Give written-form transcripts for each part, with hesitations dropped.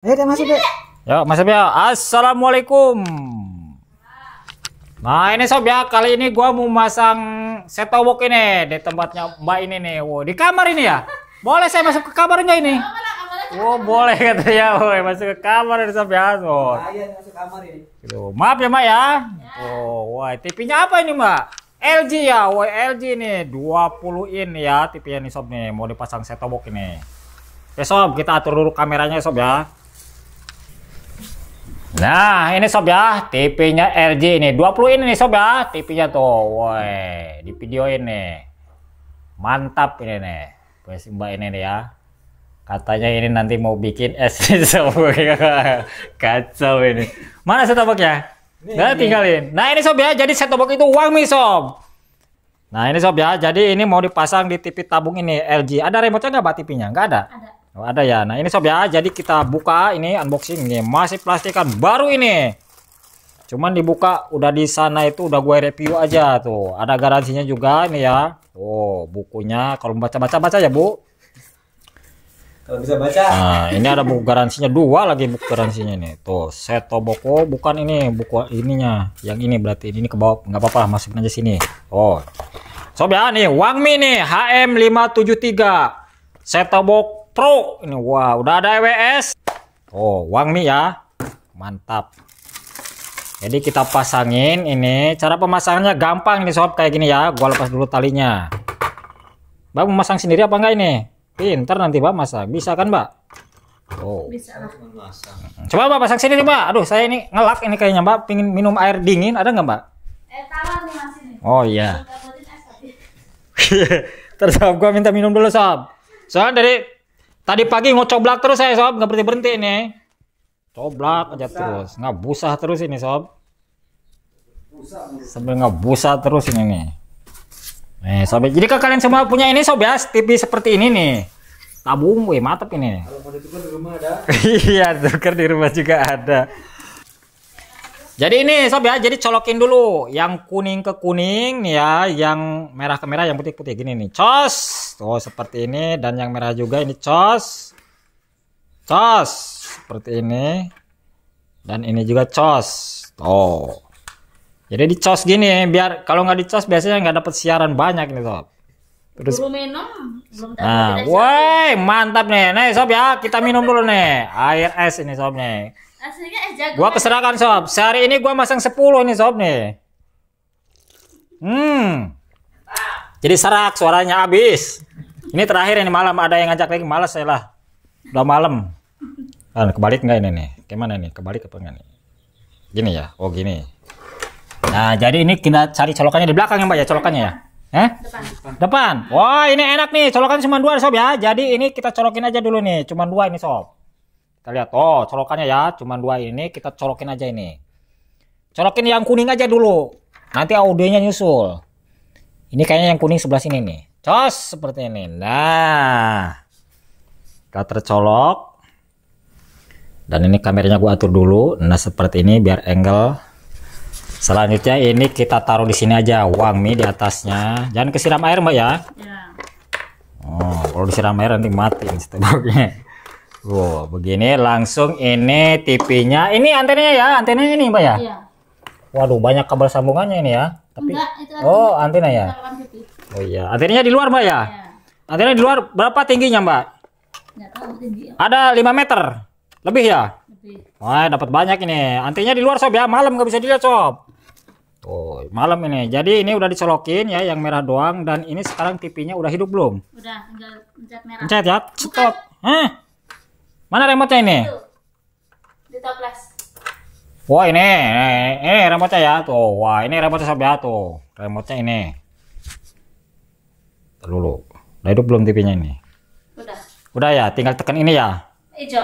Ayo deh masuk deh. Yuk masuk ya. Assalamualaikum. Nah ini sob ya, kali ini gua mau masang set-top box ini di tempatnya Mbak ini nih. Wow, di kamar ini ya. Boleh saya masuk ke kamar enggak ini? Oh boleh katanya, woi masuk ke kamar ini sob ya. Oh. Ayo masuk kamar ini. Maaf ya Mbak ya. Oh, wah TV-nya apa ini Mbak? LG ya, woi LG nih 20 in ya TV-nya nih sob nih. Mau dipasang set-top box ini. Oke sob, kita atur dulu kameranya sob ya. Nah ini sob ya, TV-nya LG ini 20 in nih sob ya, TV-nya tuh, woi di video ini mantap ini nih, Mbak ini nih ya. Katanya ini nanti mau bikin es sob, kacau ini. Mana set-top box-nya? Nah tinggalin. Nah ini sob ya, jadi set-top box itu Xiaomi sob. Nah ini sob ya, jadi ini mau dipasang di TV tabung ini LG. Ada remote-nya nggak Mbak TV-nya? Nggak ada. Oh, ada ya. Nah ini sob ya, jadi kita buka ini unboxing ini masih plastikan baru ini. Cuman dibuka udah di sana itu udah gue review aja tuh. Ada garansinya juga ini ya. Oh bukunya kalau baca ya Bu. Kalau bisa baca. Nah ini ada buku garansinya dua lagi buku garansinya nih. Tuh set-top box. Oh bukan ini buku ininya. Yang ini berarti ini ke bawah nggak apa-apa masukin aja sini. Oh sob ya nih Xiaomi nih HM573 set-top box Pro ini. Wah udah ada EWS. Oh Xiaomi ya mantap. Jadi kita pasangin ini. Cara pemasangannya gampang nih sob, kayak gini ya. Gua lepas dulu talinya. Mbak mau masang sendiri apa enggak ini? Pintar nanti Mbak masang. Bisa kan Mbak? Oh Bisa lah. coba Mbak pasang sendiri Mbak. Aduh saya ini ngelak ini kayaknya Mbak. Pingin minum air dingin ada nggak Mbak? Tawar nih Mas ini. Oh iya. Terus sob gua minta minum dulu sob. Soalnya dari tadi pagi ngocoblak terus saya sob, nggak berhenti ini. Coblak aja terus, nggak busah terus ini sob. Sambil nggak busah terus ini nih. Nih sob, jadi kalian semua punya ini sob ya, TV seperti ini nih. Tabung, wih mantap ini. Kalau mau ditukar di rumah ada. Iya, tukar di rumah juga ada. Jadi ini sob ya, jadi colokin dulu yang kuning ke kuning nih ya, yang merah ke merah, yang putih putih gini nih. Cos, tuh seperti ini, dan yang merah juga ini cos, cos seperti ini, dan ini juga cos. Oh, jadi dicos gini, biar kalau nggak dicos biasanya nggak dapet siaran banyak nih sob. Terus, Buru minum belum dapat. nah, woi mantap nih sob ya, kita minum dulu nih, air es ini sob nih. Aslinya jago. Gua keserakan sob. Sehari ini gua masang 10 nih sob nih. Jadi serak suaranya habis. Ini terakhir ini malam ada yang ngajak lagi, malas saya lah. Udah malam. Nah, kebalik enggak ini nih? Gimana nih? Kebalik apa enggak nih? Gini ya. Oh gini. Nah, jadi ini kita cari colokannya di belakang ya Mbak ya, colokannya ya. Depan. Wah, ini enak nih. Colokannya cuma 2 sob ya. Jadi ini kita colokin aja dulu nih. Cuma 2 ini sob. Kita lihat, oh colokannya ya, cuman 2 ini kita colokin aja ini. Colokin yang kuning aja dulu. Nanti audionya nyusul. Ini kayaknya yang kuning sebelah sini nih. Cos seperti ini. Nah, kita tercolok. Dan ini kameranya gua atur dulu. Nah seperti ini biar angle. Selanjutnya ini kita taruh di sini aja, Xiaomi di atasnya. Jangan kesiram air Mbak ya. Ya. Oh, kalau disiram air nanti mati seteboknya. Wow, begini langsung ini TV-nya. Ini antenanya ya, antenanya ini Mbak ya? Iya. Waduh, banyak kabel sambungannya ini ya. Tapi Enggak, itu oh, antena ya. Taruhan pipi. Oh iya, antenanya di luar Mbak ya? Ya. Antena di luar berapa tingginya Mbak? Enggak tahu tinggi. Ada 5 meter. Lebih ya? Lebih. Wah, dapat banyak ini. Antenanya di luar sob ya, malam nggak bisa dilihat sob. Oh, malam ini. Jadi ini udah dicolokin ya, yang merah doang. Dan ini sekarang TV-nya udah hidup belum? Udah, tinggal pencet merah. Pencet ya, stop. Mana remote-nya ini? Tuh. Di toples. Wah ini remote-nya ya tuh. Wah ini remote-nya sob ya tuh. Remote-nya ini. Ntar dulu. Udah hidup belum TV-nya ini? Udah. Udah ya, tinggal tekan ini ya. Hijau.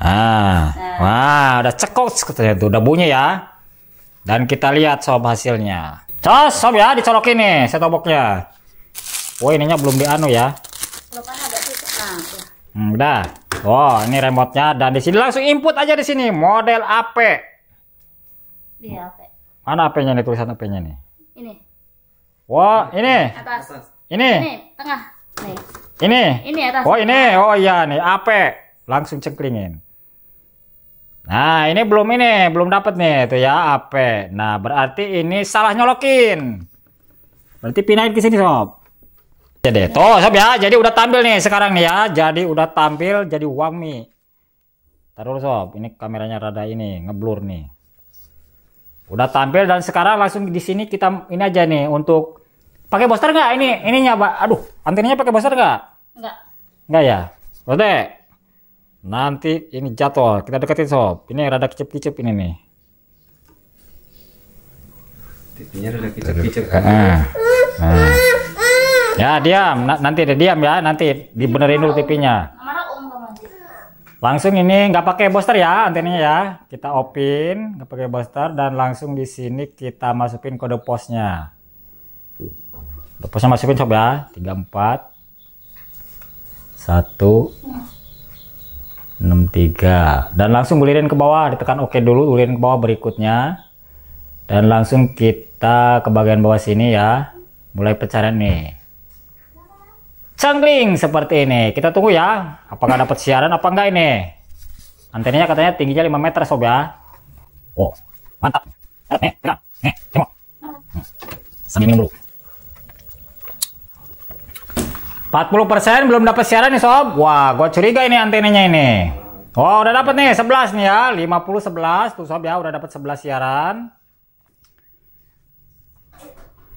Wah udah cekok katanya tuh, udah bunyi ya. Dan kita lihat sob hasilnya. Cos sob ya, dicolokin nih set-top box-nya. Wah ininya belum dianu ya. Colokannya agak tutup. Nah, tuh. Udah. Oh ini remote-nya dan di sini langsung input aja di sini model AP. Di HP. Mana AP-nya nih, tulisan AP-nya nih? Ini. Wah ini. Atas. Ini. Ini tengah. Nih. Ini. Ini atas. Oh ini. Oh iya nih AP. Langsung cengklingin. Nah, ini belum dapat nih tuh ya AP. Nah, berarti ini salah nyolokin. Berarti pindahin ke sini, sob. Jadi, tuh sob ya, jadi udah tampil nih sekarang nih ya. Jadi udah tampil jadi uang mie. Taruh sob, ini kameranya rada ini ngeblur nih. Udah tampil dan sekarang langsung di sini kita ini aja nih untuk pakai booster nggak ini ininya, Pak? Aduh, antenanya pakai booster nggak? Nggak ya. Oke. Nanti ini jatuh, kita deketin sob. Ini rada kicep-kicep ini nih. TV-nya udah kicep-kicep. Nah. Ya diam, nanti deh diam ya, nanti dibenerin dulu TV-nya. Langsung ini nggak pakai booster ya antenanya ya, kita opin nggak pakai booster dan langsung di sini kita masukin kode posnya. Kode posnya masukin sob ya, 34 163 dan langsung gulirin ke bawah, ditekan oke dulu, gulirin ke bawah berikutnya dan langsung kita ke bagian bawah sini ya, mulai pencarian nih. Cangkling seperti ini. Kita tunggu ya, apakah dapat siaran apa enggak ini. Antenanya katanya tingginya 5 meter sob ya. Oh, mantap. Pegang. Tengok. Sambil minum dulu. 40% belum dapat siaran nih sob. Wah, gua curiga ini antenanya ini. Oh, udah dapat nih 11 nih ya, 50 11 tuh sob ya, udah dapat 11 siaran.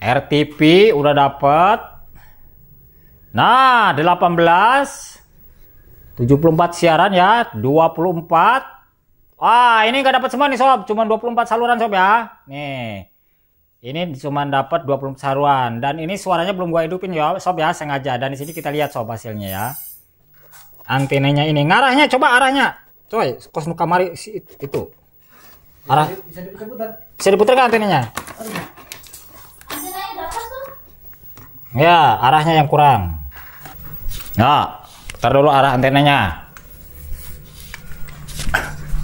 RTP udah dapat. Nah, 18 74 siaran ya, 24. Wah, ini nggak dapat semua nih sob, cuma 24 saluran sob ya. Nih. Ini cuma dapat 20 saluran dan ini suaranya belum gua hidupin ya sob ya, sengaja. Dan di sini kita lihat sob hasilnya ya. Antenanya ini ngarahnya, coba arahnya. Coy, kos nu kamari itu. Arah. Bisa diputar kan antenanya? Ya, arahnya yang kurang. Nah, putar dulu arah antenanya.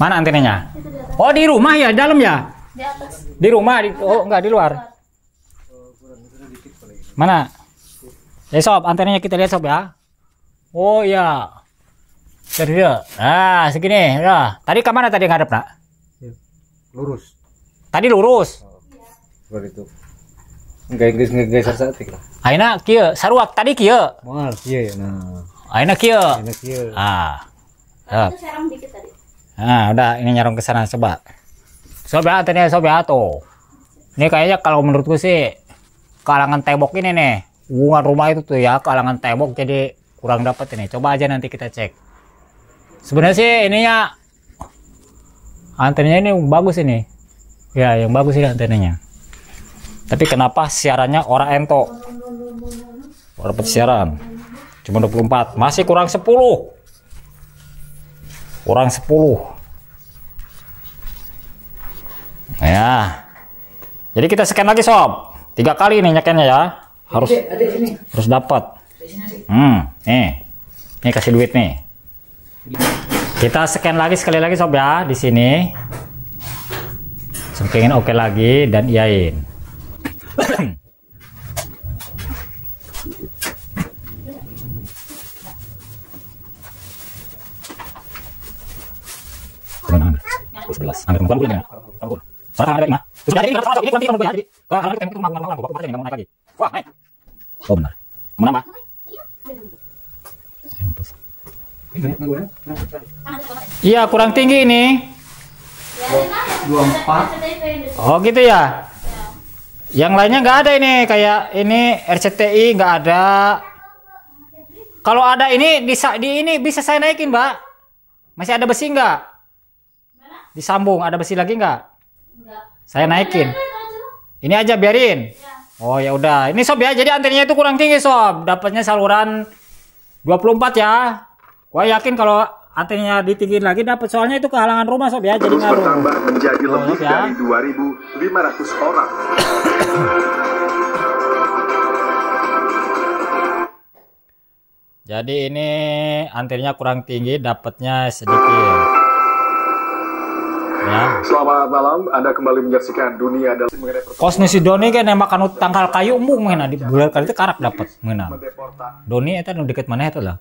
Mana antenanya? Oh, di rumah ya, dalam ya? Di atas. Di rumah, oh enggak, di luar. Mana? Ya sob, antenanya kita lihat sob ya. Oh iya. Jadi dia. Nah, segini ya. Tadi ke mana tadi ngadep, Nak? Lurus. Tadi lurus. Seperti itu. Enggak geser satik lah. Aina kieu, saruak tadi kieu. Moal kieu ya. Nah. Aina kieu. Enak kieu. Ah. Itu serang dikit tadi. Nah, udah ini nyarong ke sana coba. Sob ya, antenanya sob ya tuh. Ini kayaknya kalau menurutku sih kalangan tembok ini nih. Hubungan rumah itu tuh ya, kalangan tembok jadi kurang dapat ini. Coba aja nanti kita cek. Sebenarnya sih ininya antenanya ini bagus ini. Ya, yang bagus ini antenanya. Tapi kenapa siarannya ora ento? Ora dapat siaran. Cuma 24, masih kurang 10. Kurang 10. Ya. Jadi kita scan lagi sob. 3 kali nih nyekennya ya. Harus dapat. Nih. Nih kasih duit nih. Kita scan lagi sekali lagi sob ya di sini. Scan oke lagi dan iyain. Oh benar. Menambah. Iya kurang tinggi ini. 24. Oh gitu ya. Yang lainnya nggak ada ini, kayak ini RCTI nggak ada. Kalau ada ini di ini bisa saya naikin, Mbak. Masih ada besi nggak? Disambung, ada besi lagi nggak? Saya naikin. Ini aja biarin. Oh ya udah. Ini sob ya. Jadi antenanya itu kurang tinggi sob. Dapatnya saluran 24 ya. Gua yakin kalau antenanya ditinggiin lagi dapat, soalnya itu kehalangan rumah sob ya. Jadi ngaruh. Bertambah menjadi lebih ya. dari 2.500 orang. Jadi ini antenanya kurang tinggi, dapatnya sedikit. Ya. Selamat malam, Anda kembali menyaksikan Dunia dalam mengenai Kosnya si Doni kan makan tangkal kayu embung mana di bulan kali itu karak dapat mana. mendeportasi. Doni itu nu deket mana itu lah.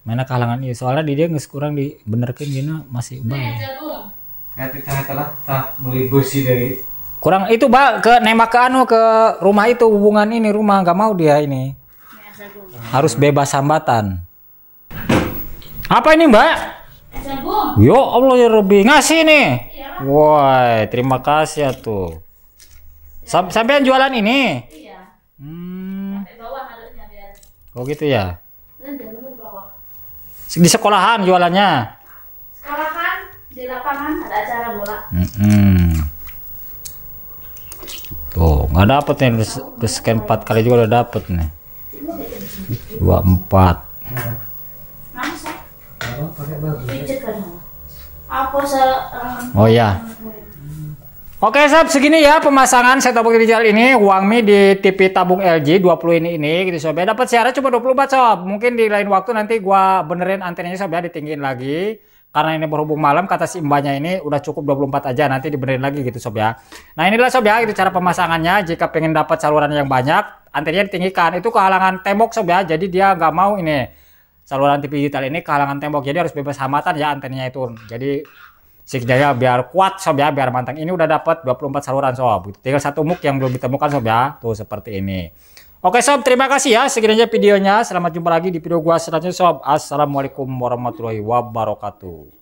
Mana kehalangan ini soalnya dia nggak kurang dibenerkan gini masih baik. Kayak kita lah tak beli besi dari Kurang itu Mbak ke nembak ke ke rumah itu hubungan ini rumah nggak mau dia ini. Harus bebas hambatan. Apa ini Mbak? Yo Allah ya Robi ngasih nih. Woi terima kasih ya tuh. Sampean jualan ini? Iya. Hmm. Bawah harusnya biar. Oh gitu ya. Jalur bawah. Di sekolahan jualannya. Sekolahan di lapangan ada acara bola. Tuh nggak dapet nih udah scan 4 kali juga udah dapet nih. 24. Masa? Pijat kan. Apa Oh ya. Oke sob segini ya pemasangan set top box digital ini Xiaomi di TV tabung LG 20 ini gitu sob ya. Dapat siaran cuma 24 sob. Mungkin di lain waktu nanti gua benerin antenanya sob ya ditinggiin lagi. Karena ini berhubung malam kata si mbaknya ini udah cukup 24 aja nanti dibenerin lagi gitu sob ya. Nah inilah sob ya itu cara pemasangannya. Jika pengen dapat saluran yang banyak antenanya ditinggikan. Itu kehalangan tembok sob ya. Jadi dia nggak mau ini saluran TV digital ini kehalangan tembok. Jadi harus bebas hambatan ya antenanya itu. Jadi signalnya biar kuat sob ya, biar mantang. Ini udah dapat 24 saluran sob. Tinggal satu muk yang belum ditemukan sob ya. Tuh seperti ini. Oke sob, terima kasih ya. Segini aja videonya. Selamat jumpa lagi di video gua selanjutnya sob. Assalamualaikum warahmatullahi wabarakatuh.